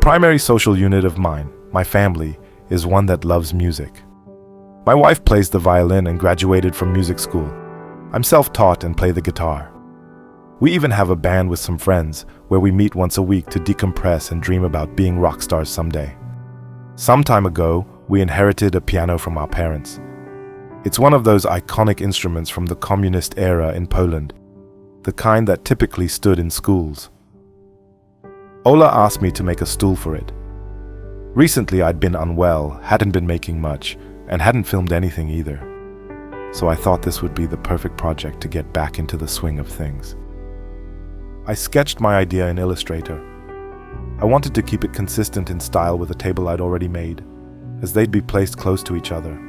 primary social unit of mine, my family, is one that loves music. My wife plays the violin and graduated from music school. I'm self-taught and play the guitar. We even have a band with some friends where we meet once a week to decompress and dream about being rock stars someday. Some time ago, we inherited a piano from our parents. It's one of those iconic instruments from the communist era in Poland, the kind that typically stood in schools. Ola asked me to make a stool for it. Recently I'd been unwell, hadn't been making much, and hadn't filmed anything either. So I thought this would be the perfect project to get back into the swing of things. I sketched my idea in Illustrator. I wanted to keep it consistent in style with a table I'd already made, as they'd be placed close to each other.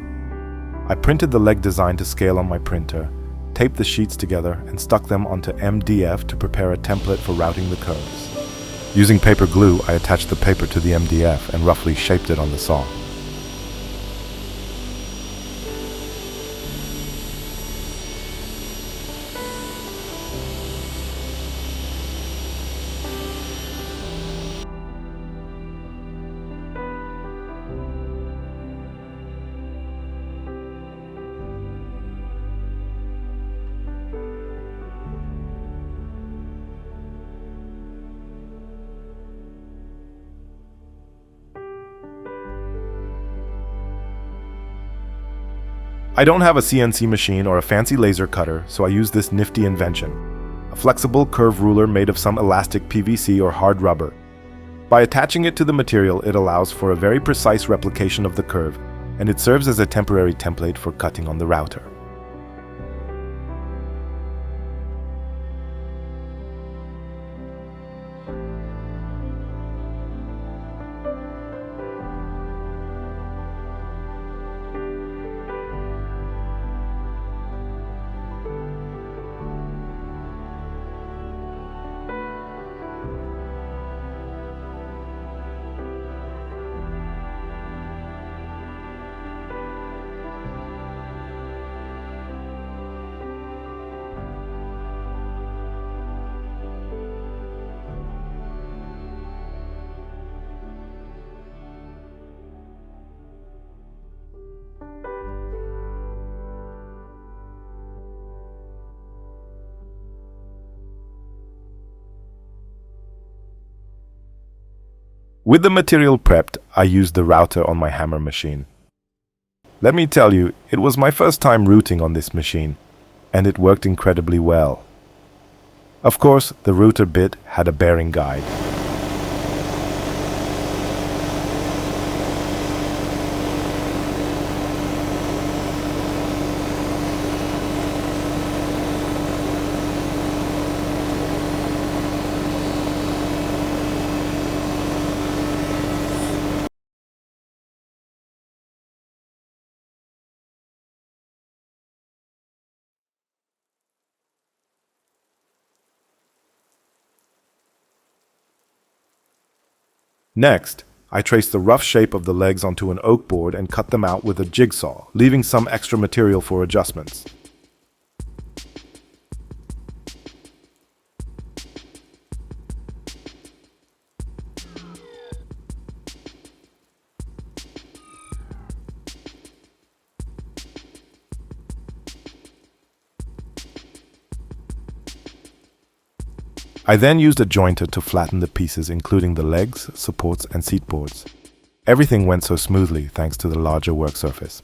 I printed the leg design to scale on my printer, taped the sheets together, and stuck them onto MDF to prepare a template for routing the curves. Using paper glue, I attached the paper to the MDF and roughly shaped it on the saw. I don't have a CNC machine or a fancy laser cutter, so I use this nifty invention, a flexible curve ruler made of some elastic PVC or hard rubber. By attaching it to the material, it allows for a very precise replication of the curve, and it serves as a temporary template for cutting on the router. With the material prepped, I used the router on my hammer machine. Let me tell you, it was my first time routing on this machine, and it worked incredibly well. Of course, the router bit had a bearing guide. Next, I traced the rough shape of the legs onto an oak board and cut them out with a jigsaw, leaving some extra material for adjustments. I then used a jointer to flatten the pieces, including the legs, supports, and seat boards. Everything went so smoothly thanks to the larger work surface.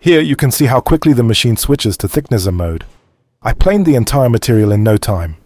Here you can see how quickly the machine switches to thicknesser mode. I planed the entire material in no time.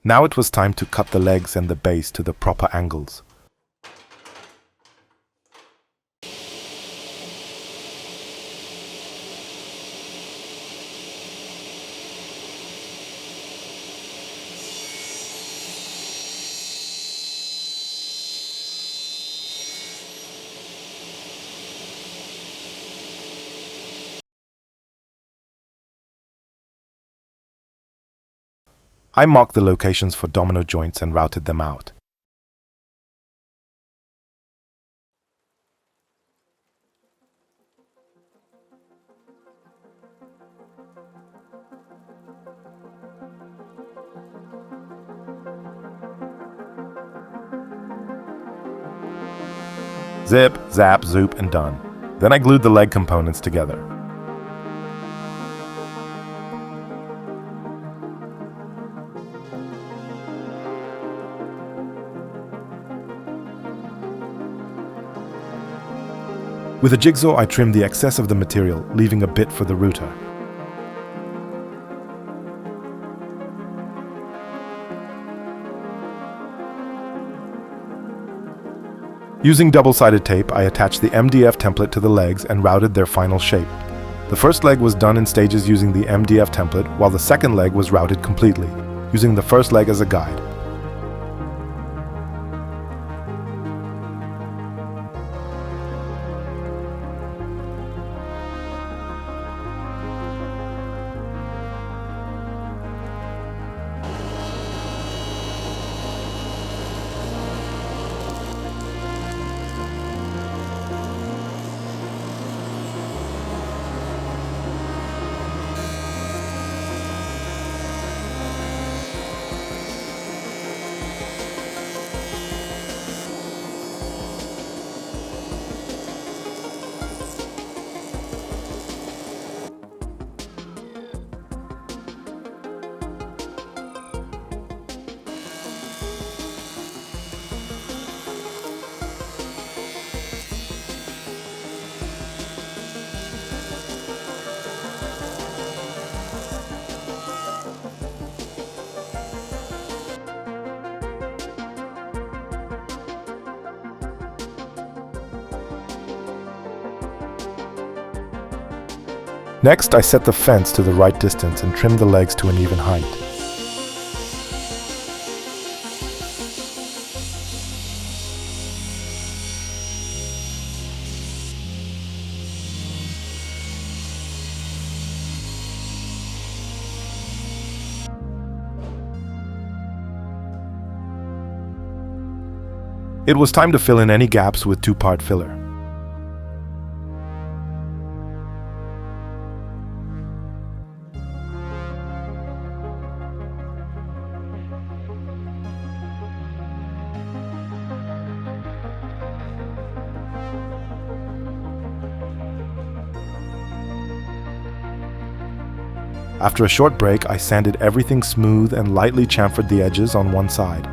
Now it was time to cut the legs and the base to the proper angles. I marked the locations for domino joints and routed them out. Zip, zap, zoop, and done. Then I glued the leg components together. With a jigsaw, I trimmed the excess of the material, leaving a bit for the router. Using double-sided tape, I attached the MDF template to the legs and routed their final shape. The first leg was done in stages using the MDF template, while the second leg was routed completely, using the first leg as a guide. Next, I set the fence to the right distance and trimmed the legs to an even height. It was time to fill in any gaps with two-part filler. After a short break, I sanded everything smooth and lightly chamfered the edges on one side.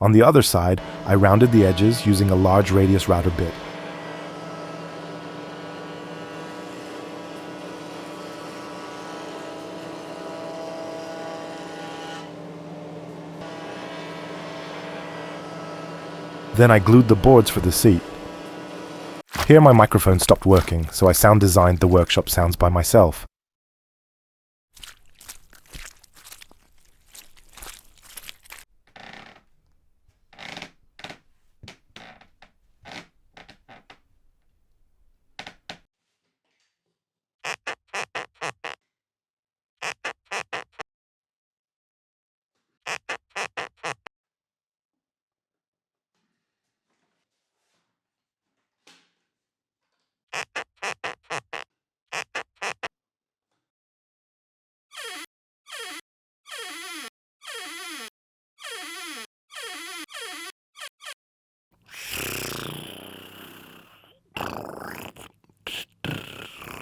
On the other side, I rounded the edges using a large radius router bit. Then I glued the boards for the seat. Here my microphone stopped working, so I sound designed the workshop sounds by myself.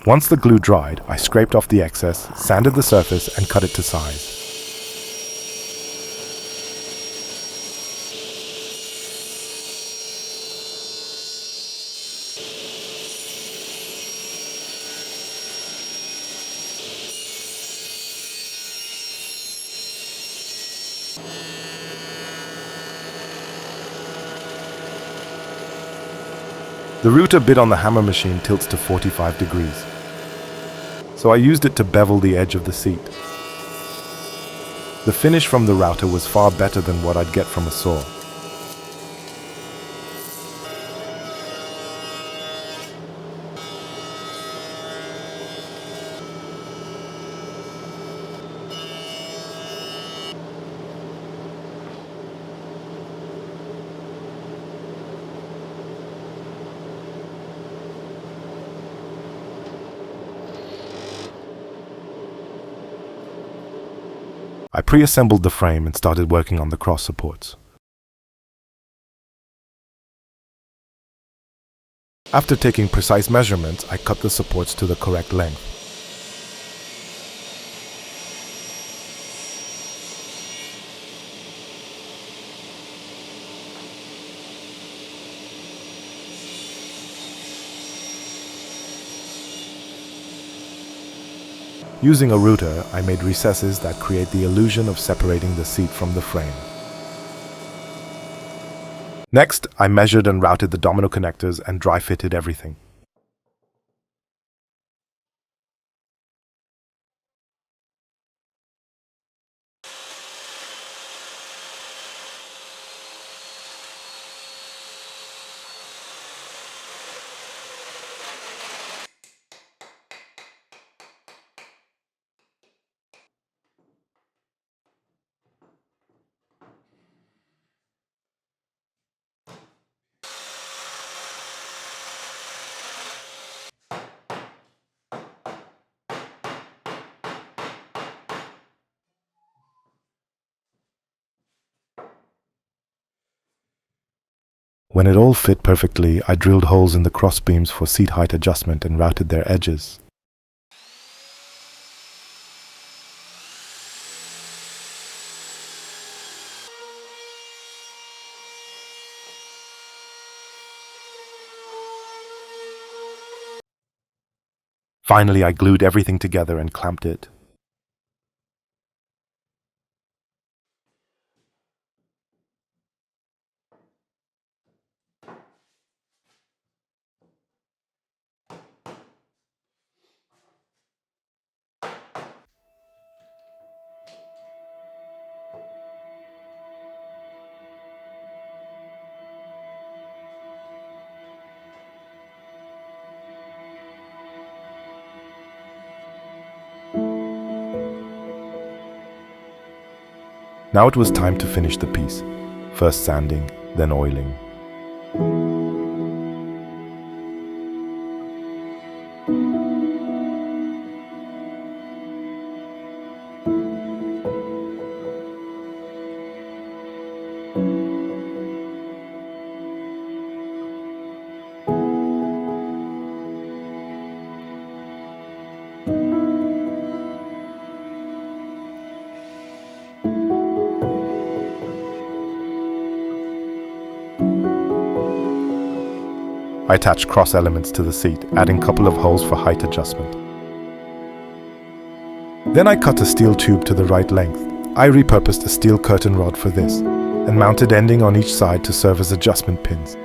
Once the glue dried, I scraped off the excess, sanded the surface, and cut it to size. The router bit on the hammer machine tilts to 45 degrees, so I used it to bevel the edge of the seat. The finish from the router was far better than what I'd get from a saw. I pre-assembled the frame and started working on the cross supports. After taking precise measurements, I cut the supports to the correct length. Using a router, I made recesses that create the illusion of separating the seat from the frame. Next, I measured and routed the domino connectors and dry fitted everything. When it all fit perfectly, I drilled holes in the cross beams for seat height adjustment and routed their edges. Finally, I glued everything together and clamped it. Now it was time to finish the piece, first sanding, then oiling. I attached cross elements to the seat, adding a couple of holes for height adjustment. Then I cut a steel tube to the right length. I repurposed a steel curtain rod for this, and mounted ending on each side to serve as adjustment pins.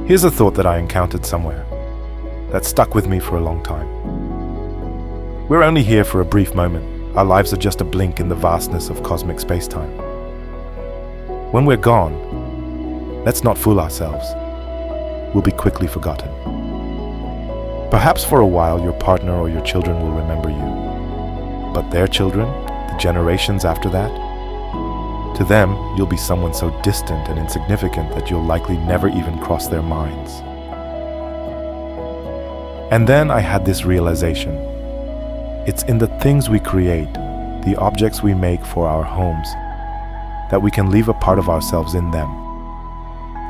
Here's a thought that I encountered somewhere that stuck with me for a long time. We're only here for a brief moment. Our lives are just a blink in the vastness of cosmic space-time. When we're gone, let's not fool ourselves. We'll be quickly forgotten. Perhaps for a while your partner or your children will remember you. But their children, the generations after that, to them, you'll be someone so distant and insignificant that you'll likely never even cross their minds. And then I had this realization. It's in the things we create, the objects we make for our homes, that we can leave a part of ourselves in them.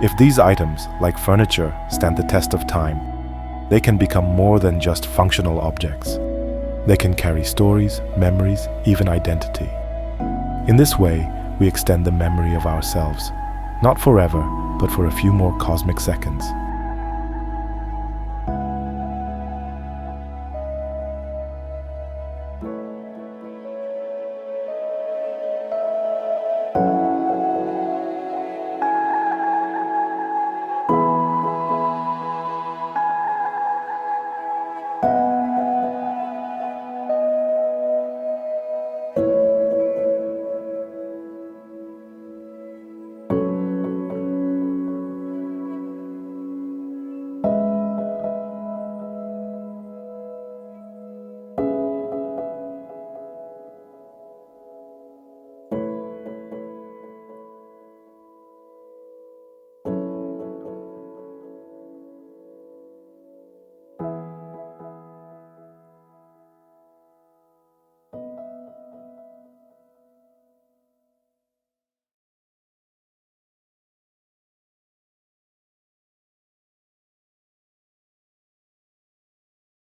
If these items, like furniture, stand the test of time, they can become more than just functional objects. They can carry stories, memories, even identity. In this way, we extend the memory of ourselves, not forever, but for a few more cosmic seconds.